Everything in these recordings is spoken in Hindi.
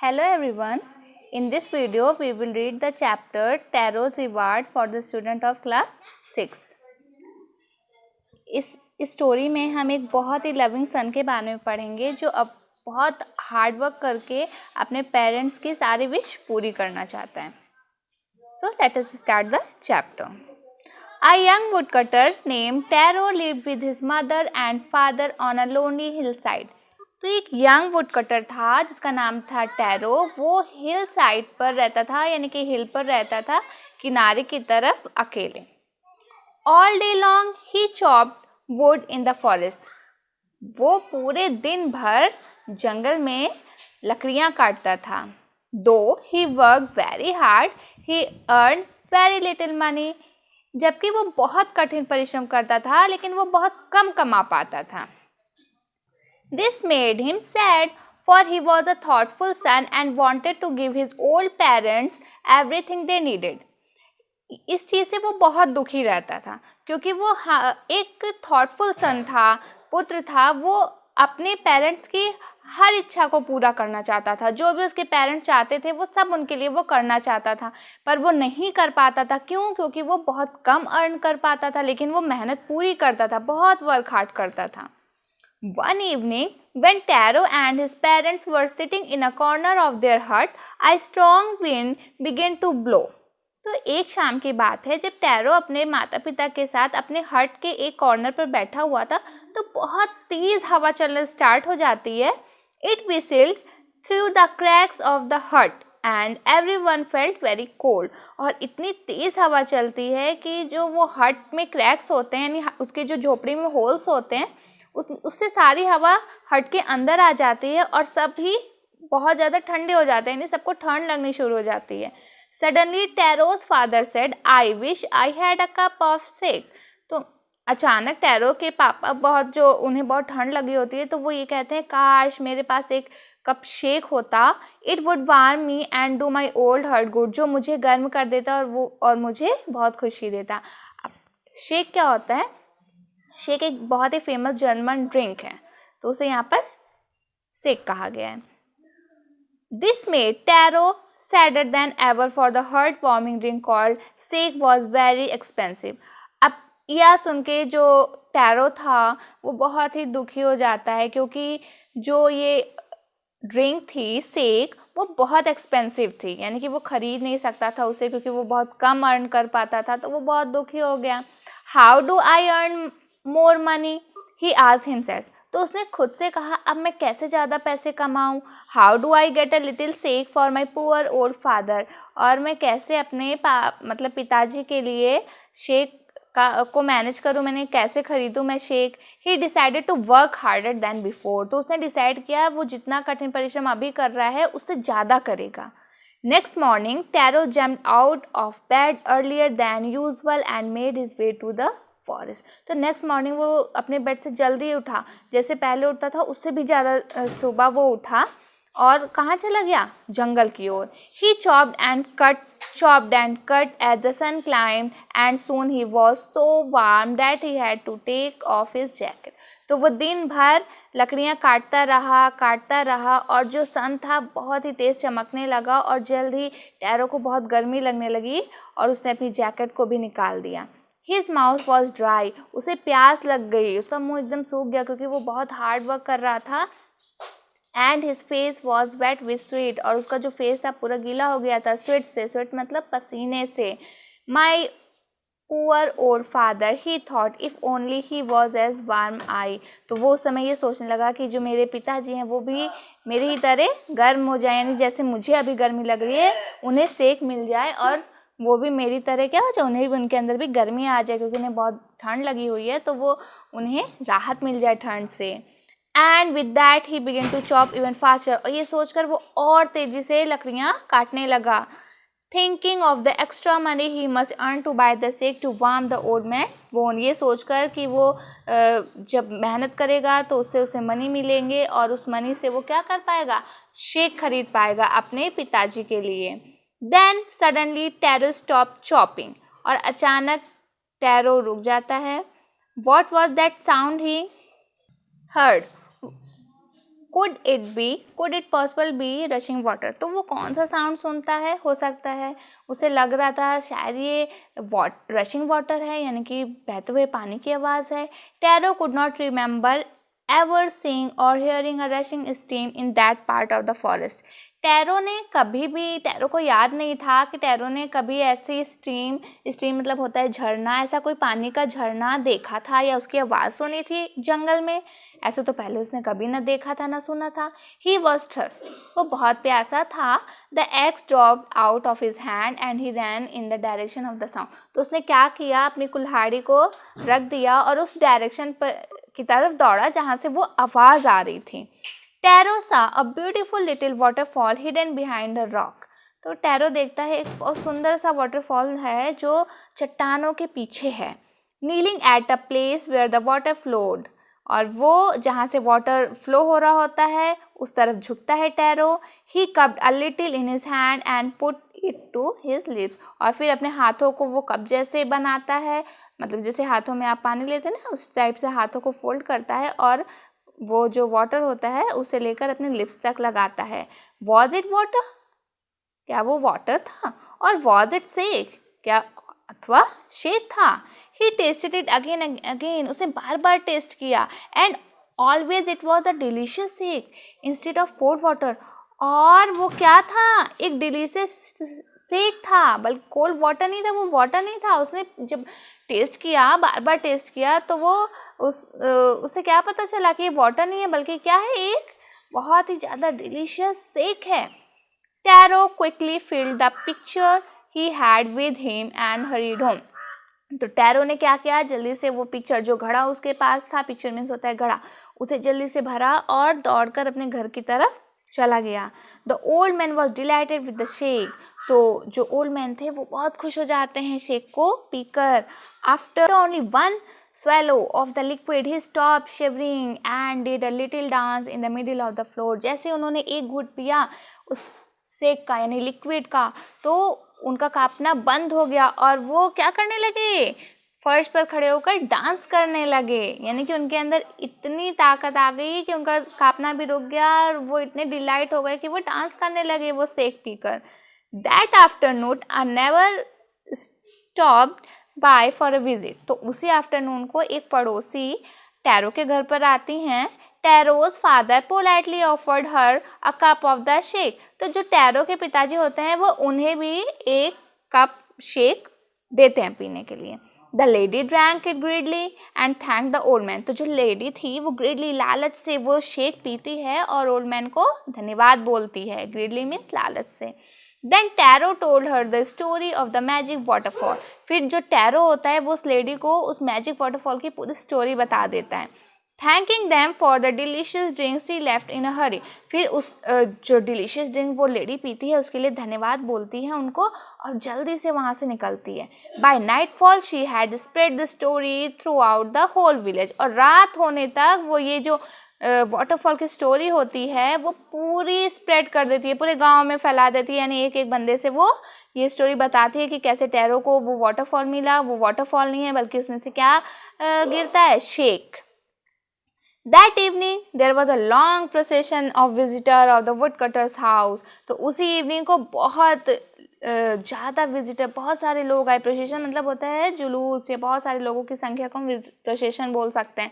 Hello everyone. In this video, we will read the chapter Tarot's Reward for the student of class 6th. इस स्टोरी में हम एक बहुत ही लविंग सन के बारे में पढ़ेंगे जो अब बहुत हार्ड वर्क करके अपने पेरेंट्स की सारी विश पूरी करना चाहता है. So let us start the chapter. A young woodcutter named Taro lived with his mother and father on a lonely hillside. तो एक यंग वुडकटर था जिसका नाम था टैरो. वो हिल साइड पर रहता था, यानी कि हिल पर रहता था, किनारे की तरफ अकेले. All day long he chopped would in the forest. वो पूरे दिन भर जंगल में लकड़ियां काटता था. दो ही वर्क वेरी हार्ड ही अर्न वेरी लिटिल मनी. जबकि वो बहुत कठिन परिश्रम करता था लेकिन वो बहुत कम कमा पाता था. This made him sad, for he was a thoughtful son and wanted to give his old parents everything they needed. इस चीज़ से वो बहुत दुखी रहता था क्योंकि वो एक थॉटफुल सन था, पुत्र था. वो अपने पेरेंट्स की हर इच्छा को पूरा करना चाहता था. जो भी उसके पेरेंट्स चाहते थे वो सब उनके लिए वो करना चाहता था, पर वो नहीं कर पाता था. क्यों? क्योंकि वो बहुत कम अर्न कर पाता था, लेकिन वो मेहनत पूरी करता था, बहुत वर्क हार्ड करता था. One evening, when Taro and his parents were sitting in a corner of their hut, a strong wind began to blow. तो एक शाम की बात है जब टैरो अपने माता पिता के साथ अपने हट के एक कॉर्नर पर बैठा हुआ था तो बहुत तेज हवा चलना स्टार्ट हो जाती है. It whistled through the cracks of the hut and everyone felt very cold. और इतनी तेज हवा चलती है कि जो वो हट में क्रैक्स होते हैं, यानी उसके जो झोपड़ी में होल्स होते हैं, उससे सारी हवा हट के अंदर आ जाती है और सभी बहुत ज़्यादा ठंडे हो जाते हैं, यानी सबको ठंड लगनी शुरू हो जाती है. Suddenly Taro's father said, I wish I had a cup of shake. तो अचानक टैरो के पापा उन्हें बहुत ठंड लगी होती है तो वो ये कहते हैं, काश मेरे पास एक कप शेक होता. It would warm me and do my old heart good. जो मुझे गर्म कर देता और मुझे बहुत खुशी देता. अब शेक क्या होता है? शेक एक बहुत ही फेमस जर्मन ड्रिंक है, तो उसे यहाँ पर शेक कहा गया है. This made tarot sadder then ever for the heart warming drink called shake was very expensive. अब यह सुन के जो टैरो था वो बहुत ही दुखी हो जाता है क्योंकि जो ये ड्रिंक थी शेक वो बहुत एक्सपेंसिव थी, यानी कि वो खरीद नहीं सकता था उसे क्योंकि वो बहुत कम अर्न कर पाता था. तो वो बहुत दुखी हो गया. How do I earn more money he asked himself. तो उसने खुद से कहा, अब मैं कैसे ज़्यादा पैसे कमाऊँ? How do I get a little shake for my poor old father. और मैं कैसे अपने पिताजी के लिए शेक को मैनेज करूँ, मैंने कैसे खरीदूँ मैं shake. He decided to work harder than before. तो उसने डिसाइड किया वो जितना कठिन परिश्रम अभी कर रहा है उससे ज़्यादा करेगा. Next morning Taro jumped out of bed earlier than usual and made his way to the forest. तो नेक्स्ट मॉर्निंग वो अपने बेड से जल्दी उठा, जैसे पहले उठता था उससे भी ज़्यादा सुबह वो उठा और कहाँ चला गया? जंगल की ओर. He chopped and cut as the sun climbed and soon he was so warm that he had to take off his jacket. तो वो दिन भर लकड़ियाँ काटता रहा और जो सन था बहुत ही तेज़ चमकने लगा और जल्द ही टैरो को बहुत गर्मी लगने लगी और उसने अपनी जैकेट को भी निकाल दिया. His mouth was dry. उसे प्यास लग गई, उसका मुंह एकदम सूख गया क्योंकि वो बहुत हार्ड वर्क कर रहा था. And his face was wet with sweat. और उसका जो फेस था पूरा गीला हो गया था स्वेट से. स्वेट मतलब पसीने से. My poor old father, he thought, if only he was as warm I. तो वो उस समय ये सोचने लगा कि जो मेरे पिताजी हैं वो भी मेरी ही तरह गर्म हो जाए, यानी जैसे मुझे अभी गर्मी लग रही है उन्हें सेक मिल जाए और वो भी मेरी तरह क्या हो जाए, उन्हें भी उनके अंदर भी गर्मी आ जाए क्योंकि उन्हें बहुत ठंड लगी हुई है, तो वो उन्हें राहत मिल जाए ठंड से. And with that he began to chop even faster. और ये सोचकर वो और तेजी से लकड़ियाँ काटने लगा. Thinking of the extra money he must earn to buy the shake to warm the old man's bone. ये सोचकर कि वो जब मेहनत करेगा तो उससे उसे मनी मिलेंगे और उस मनी से वो क्या कर पाएगा? शेक खरीद पाएगा अपने पिताजी के लिए. Then suddenly Taro stopped chopping. और अचानक टैरो रुक जाता है. What was that sound he heard? Could it possible be rushing water, तो वो कौन सा साउंड सुनता है, हो सकता है उसे लग रहा था शायद ये रशिंग वाटर है, यानी कि बहते हुए पानी की आवाज़ है। Taro could not remember ever seeing or hearing a rushing stream in that part of the forest. Taro को याद नहीं था कि टैरो ने कभी ऐसी स्ट्रीम मतलब होता है झरना, ऐसा कोई पानी का झरना देखा था या उसकी आवाज़ सुनी थी जंगल में। ऐसा तो पहले उसने कभी ना देखा था ना सुना था। ही वॉज थर्स्ट, वो बहुत प्यासा था। The axe dropped out of his hand and he ran in the direction of the sound, तो उसने क्या किया, अपनी कुल्हाड़ी को रख दिया और उस डायरेक्शन पर की तरफ दौड़ा जहाँ से वो आवाज़ आ रही थी। टैरो सा a beautiful little waterfall hidden behind the rock, तो टैरो देखता है एक बहुत सुंदर सा वाटरफॉल है जो चट्टानों के पीछे है। Kneeling at a place where the water flowed, और वो जहाँ से वाटर फ्लो हो रहा होता है उस तरफ झुकता है Taro. He cupped a little in his hand and put it to his lips, और फिर अपने हाथों को वो कप जैसे बनाता है, मतलब जैसे हाथों में आप पानी लेते हैं ना उस टाइप से हाथों को फोल्ड करता है और वो जो वाटर होता है उसे लेकर अपने लिप्स तक लगाता है। वॉज इट वाटर, क्या वो वाटर था? और वॉज इट शेक, क्या अथवा शेक था? ही टेस्टेड इट अगेन अगेन, उसने बार बार टेस्ट किया। And always it was a delicious shake instead of cold water, और वो क्या था, एक डिलीशियस शेक था, बल्कि कोल्ड वाटर नहीं था, वो वाटर नहीं था। उसने जब टेस्ट किया, बार बार टेस्ट किया, तो वो उसे क्या पता चला कि ये वाटर नहीं है बल्कि क्या है, एक बहुत ही ज़्यादा डिलीशियस शेक है। Tarot quickly filled the picture he had with him and hurried home, तो टैरो ने क्या किया, जल्दी से वो पिक्चर जो घड़ा उसके पास था, पिक्चर मीन्स होता है घड़ा, उसे जल्दी से भरा और दौड़कर अपने घर की तरफ चला गया। The old man was dilated with the shake, तो जो ओल्ड मैन थे वो बहुत खुश हो जाते हैं शेक को पीकर। After only one swallow of the liquid he stopped shivering and did a little dance in the middle of the floor, जैसे उन्होंने एक घूंट पिया उस शेक का यानी लिक्विड का, तो उनका कांपना बंद हो गया और वो क्या करने लगे, फर्श पर खड़े होकर डांस करने लगे। यानी कि उनके अंदर इतनी ताकत आ गई कि उनका कांपना भी रुक गया और वो इतने डिलाइट हो गए कि वो डांस करने लगे वो शेक पीकर। That afternoon I never stopped bye for a visit, तो उसी आफ्टरनून को एक पड़ोसी टैरो के घर पर आती हैं। Taro's father politely offered her a cup of the shake, तो जो टैरो के पिताजी होते हैं वो उन्हें भी एक कप शेक देते हैं पीने के लिए। The lady drank it greedily and thank the old man, तो जो लेडी थी वो ग्रीडली लालच से वो शेक पीती है और ओल्ड मैन को धन्यवाद बोलती है। ग्रीडली मीन्स लालच से। Then Taro told her the story of the magic waterfall, फिर जो टैरो होता है वो उस लेडी को उस मैजिक वाटरफॉल की पूरी स्टोरी बता देता है। Thanking them for the delicious drinks he left in a hurry, फिर उस जो डिलीशियस ड्रिंक वो लेडी पीती है उसके लिए धन्यवाद बोलती है उनको और जल्दी से वहाँ से निकलती है। By nightfall she had spread the story throughout the whole village, और रात होने तक वो ये जो वाटरफॉल की स्टोरी होती है वो पूरी स्प्रेड कर देती है, पूरे गांव में फैला देती है। यानी एक एक बंदे से वो ये स्टोरी बताती है कि कैसे टैरो को वो वाटरफॉल मिला, वो वाटरफॉल नहीं है बल्कि उसमें से क्या गिरता है, shake. That evening there was a long procession of visitor of the woodcutter's house, तो उसी इवनिंग को बहुत ज़्यादा विजिटर, बहुत सारे लोग आए। प्रोसेशन मतलब होता है जुलूस या बहुत सारे लोगों की संख्या को हम प्रोसेशन बोल सकते हैं।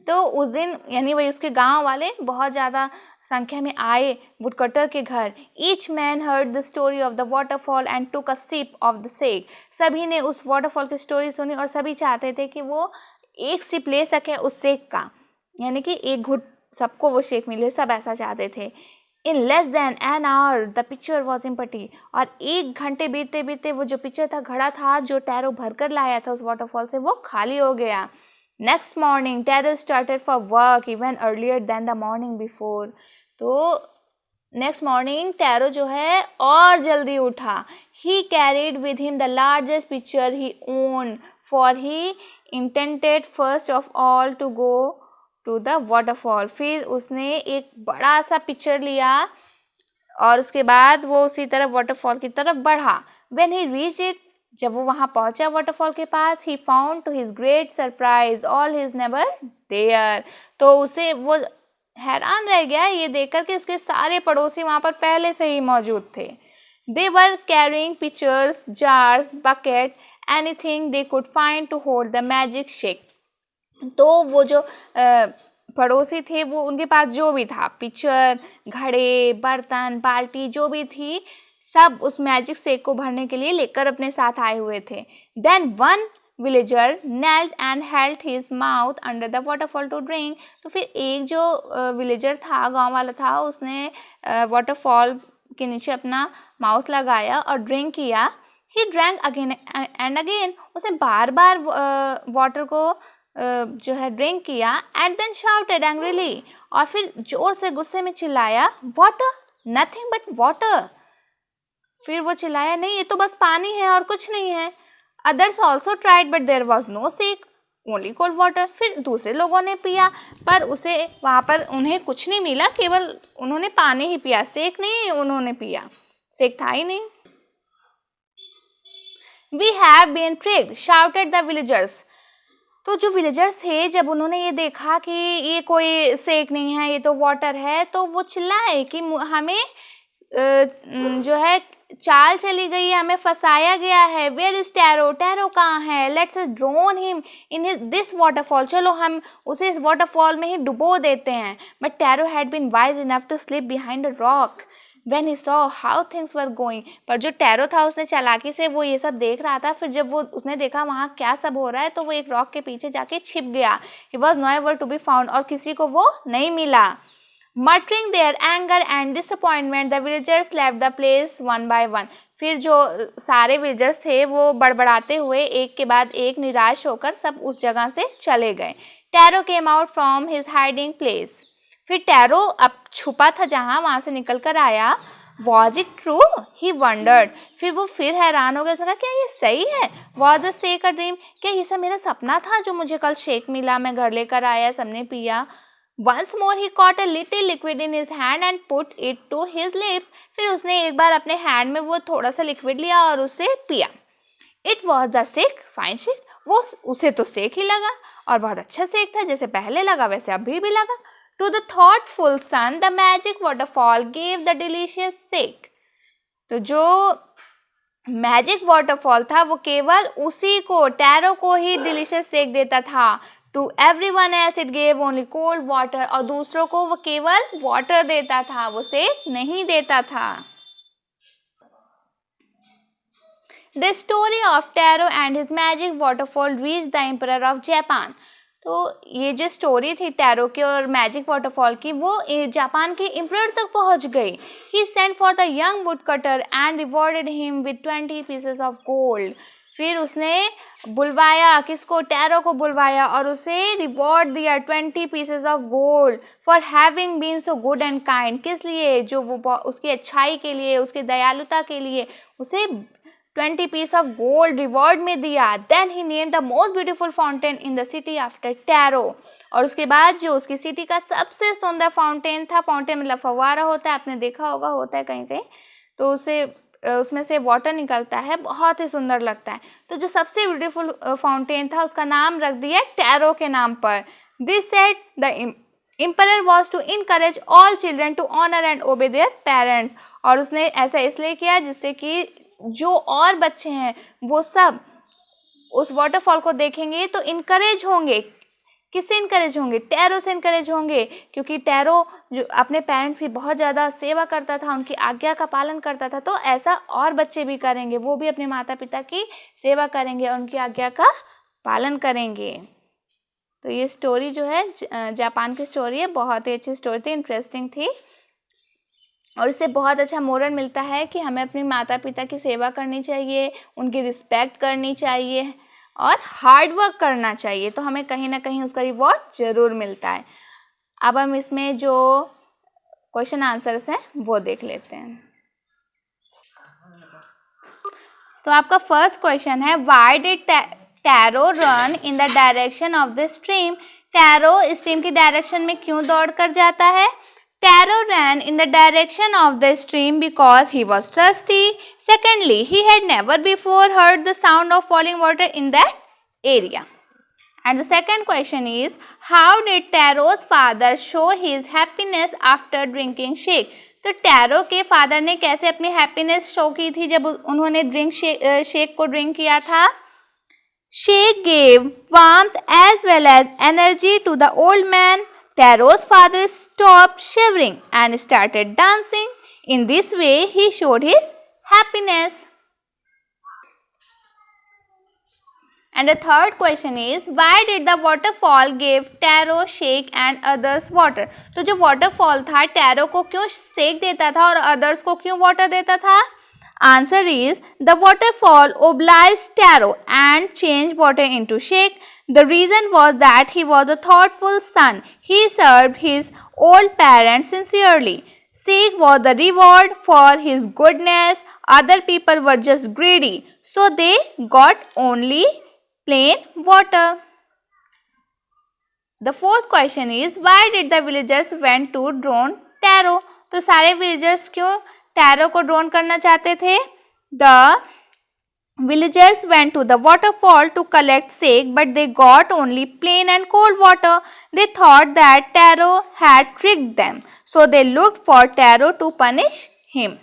तो उस दिन यानी वही उसके गांव वाले बहुत ज़्यादा संख्या में आए वुडकटर के घर। Each man heard the story of the waterfall and took a sip of the shake, सभी ने उस वाटरफॉल की स्टोरी सुनी और सभी चाहते थे कि वो एक सिप ले सकें उस शेक का, यानी कि एक घुट सबको वो शेक मिले, सब ऐसा चाहते थे। In less than an hour the picture was empty, और एक घंटे बीतते बीतते वो जो पिक्चर था, घड़ा था जो टैरो भरकर लाया था उस वाटरफॉल से, वो खाली हो गया। Next morning Taro started for work even earlier than the morning before, तो नेक्स्ट मॉर्निंग टैरो जो है और जल्दी उठा। He carried with him the largest picture he own, for he intended first of all to go to the waterfall, फिर उसने एक बड़ा सा पिक्चर लिया और उसके बाद वो उसी तरफ वाटरफॉल की तरफ बढ़ा। व्हेन ही रीच्ड इट, जब वो वहाँ पहुँचा वाटरफॉल के पास, he found to his great surprise all his neighbour there, तो उसे वो हैरान रह गया ये देखकर कि उसके सारे पड़ोसी वहाँ पर पहले से ही मौजूद थे। They were carrying pitchers, jars, bucket, anything they could find to hold the magic shake. तो वो जो पड़ोसी थे वो उनके पास जो भी था, पिक्चर, घड़े, बर्तन, बाल्टी जो भी थी, सब उस मैजिक शेक को भरने के लिए लेकर अपने साथ आए हुए थे। Then one villager knelt and held his mouth under the waterfall to drink. तो फिर एक जो विलेजर था, गांव वाला था, उसने वाटरफॉल के नीचे अपना माउथ लगाया और ड्रिंक किया। He drank again and again. उसने बार बार वाटर को जो है ड्रिंक किया। And then shouted angrily. और फिर जोर से गुस्से में चिल्लाया, water, nothing but water. फिर वो चिल्लाया, नहीं ये तो बस पानी है और कुछ नहीं है। Others also tried but there was no shake, only cold water. फिर दूसरे लोगों ने पिया पर उसे वहाँ पर उन्हें कुछ नहीं मिला, केवल उन्होंने पानी ही पिया, शेक नहीं उन्होंने पिया, शेक था ही नहीं। We have been tricked, shouted the villagers. तो जो विलेजर्स थे जब उन्होंने ये देखा कि ये कोई शेक नहीं है, ये तो वाटर है, तो वो चिल्लाए कि हमें जो है चाल चली गई है, हमें फंसाया गया है। वेयर इज टैरो, टैरो कहाँ है? Let's us drone him in this waterfall, चलो हम उसे इस वाटरफॉल में ही डुबो देते हैं। But Taro had been wise enough to slip behind a rock when he saw how things were going. पर जो टैरो था उसने चालाकी से वो ये सब देख रहा था। फिर जब वो उसने देखा वहाँ क्या सब हो रहा है तो वो एक रॉक के पीछे जाके छिप गया। He was nowhere to be found, और किसी को वो नहीं मिला। Muttering their anger and disappointment, the villagers left the place one by one. फिर जो सारे विलेजर्स थे वो बड़बड़ाते हुए एक के बाद एक निराश होकर सब उस जगह से चले गए। Tarot came out from his hiding place. फिर टैरो अब छुपा था जहाँ, वहाँ से निकल कर आया। Was it true? He wondered. फिर वो फिर हैरान हो गया, उसने कहा क्या ये सही है? Was the shake a dream? क्या ये सब मेरा सपना था जो मुझे कल शेक मिला, मैं घर लेकर आया, सबने पिया। Once more he caught a little liquid in his hand and put it to his lips. फिर उसने एक बार अपने हैंड में वो थोड़ा सा लिक्विड लिया और उसे पिया। It was the shake, fine shake. वो उसे तो शेक ही लगा और बहुत अच्छा शेक था, जैसे पहले लगा वैसे अभी भी लगा। To the thoughtful son, the magic waterfall gave the delicious shake. तो जो मैजिक वाटरफॉल था वो केवल उसी को, टैरो को ही डिलीशियस शेक देता था। To everyone else it gave only cold water. और दूसरों को वो केवल वाटर देता था, वो शेक नहीं देता था। The story of Taro and his magic waterfall reached the Emperor of Japan. तो ये जो स्टोरी थी टैरो की और मैजिक वाटरफॉल की वो जापान के एम्परर तक पहुंच गई। He sent for the young woodcutter and rewarded him with 20 pieces of gold. फिर उसने बुलवाया, किसको? टैरो को बुलवाया और उसे रिवॉर्ड दिया 20 pieces of gold for having been so good and kind. किस लिए? जो वो उसकी अच्छाई के लिए, उसकी दयालुता के लिए उसे 20 pieces of gold रिवॉर्ड में दिया। Then he named the most beautiful fountain in the city after Taro. और उसके बाद जो उसकी सिटी का सबसे सुंदर फाउंटेन था, फाउंटेन मतलब फव्वारा होता है, आपने देखा होगा, होता है कहीं कहीं, तो उसे उसमें से वाटर निकलता है, बहुत ही सुंदर लगता है। तो जो सबसे ब्यूटीफुल फाउंटेन था उसका नाम रख दिया टैरो के नाम पर। This said the emperor was to encourage all children to honour and obey their parents. और उसने ऐसा इसलिए किया जिससे कि जो और बच्चे हैं वो सब उस वाटरफॉल को देखेंगे तो इनकरेज होंगे। किससे इनकरेज होंगे? टैरो से इनकरेज होंगे, क्योंकि टैरो जो अपने पेरेंट्स की बहुत ज़्यादा सेवा करता था, उनकी आज्ञा का पालन करता था, तो ऐसा और बच्चे भी करेंगे, वो भी अपने माता पिता की सेवा करेंगे और उनकी आज्ञा का पालन करेंगे। तो ये स्टोरी जो है जापान की स्टोरी है, बहुत ही अच्छी स्टोरी थी, इंटरेस्टिंग थी और इससे बहुत अच्छा मोरल मिलता है कि हमें अपने माता पिता की सेवा करनी चाहिए, उनकी रिस्पेक्ट करनी चाहिए और हार्ड वर्क करना चाहिए, तो हमें कहीं ना कहीं उसका रिवॉर्ड जरूर मिलता है। अब हम इसमें जो क्वेश्चन आंसर्स हैं वो देख लेते हैं। तो आपका फर्स्ट क्वेश्चन है, why did tarot run in the direction of the stream? Tarot stream की डायरेक्शन में क्यों दौड़ कर जाता है? Taro ran in the direction of the stream because he was thirsty. Secondly, he had never before heard the sound of falling water in that area. And the second question is, how did Taro's father show his happiness after drinking shake? तो टैरो के फादर ने कैसे अपनी हैप्पीनेस शो की थी जब उन्होंने शेक को ड्रिंक किया था? Shake gave warmth as well as energy to the old man. Taro's father stopped shivering and started dancing. In this way, he showed his happiness. And the third question is, why did the waterfall give Taro shake and others water? तो जो waterfall था टैरो को क्यों शेक देता था और others को क्यों water देता था? Answer is, the waterfall obliged Taro and changed water into shake. The reason was that he was a thoughtful son. He served his old parents sincerely. Shake was the reward for his goodness. Other people were just greedy, so they got only plain water. The fourth question is, why did the villagers went to drown Taro? तो सारे villagers क्यों टैरो को ड्रोन करना चाहते थे? The villagers went to the waterfall to collect shake, but they got only plain and cold water. They thought that Taro had tricked them, so they looked for Taro to punish him.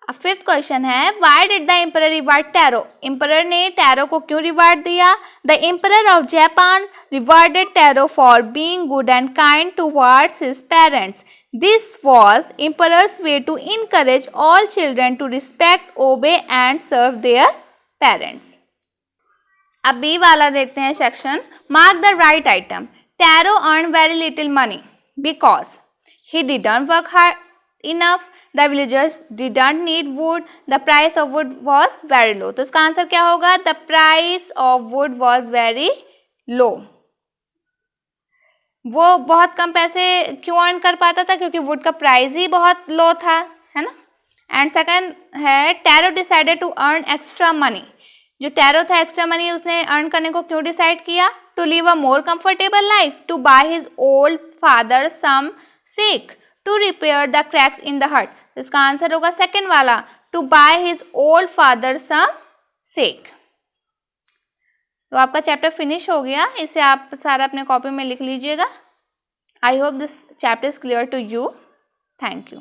अब फिफ्थ क्वेश्चन है, why did the emperor reward Taro? Emperor ने टैरो को क्यों रिवार्ड दिया? The emperor of Japan rewarded Taro for being good and kind towards his parents. This was emperor's way to encourage all children to respect, obey and serve their parents. अब बी वाला देखते हैं section. Mark the right item. Taro earn very little money because he didn't work hard enough. The villagers didn't need wood. The price of wood was very low. तो इसका आंसर क्या होगा? The price of wood was very low. वो बहुत कम पैसे क्यों अर्न कर पाता था? क्योंकि वुड का प्राइस ही बहुत लो था, है ना. एंड सेकंड है, Taro decided to earn extra money. जो टैरो था एक्स्ट्रा मनी उसने अर्न करने को क्यों डिसाइड किया? To live a more comfortable life, to buy his old father some sake, to repair the cracks in the hut. इसका आंसर होगा सेकेंड वाला, to buy his old father some sake. तो आपका चैप्टर फिनिश हो गया. इसे आप सारा अपने कॉपी में लिख लीजिएगा. I hope this chapter is clear to you. Thank you.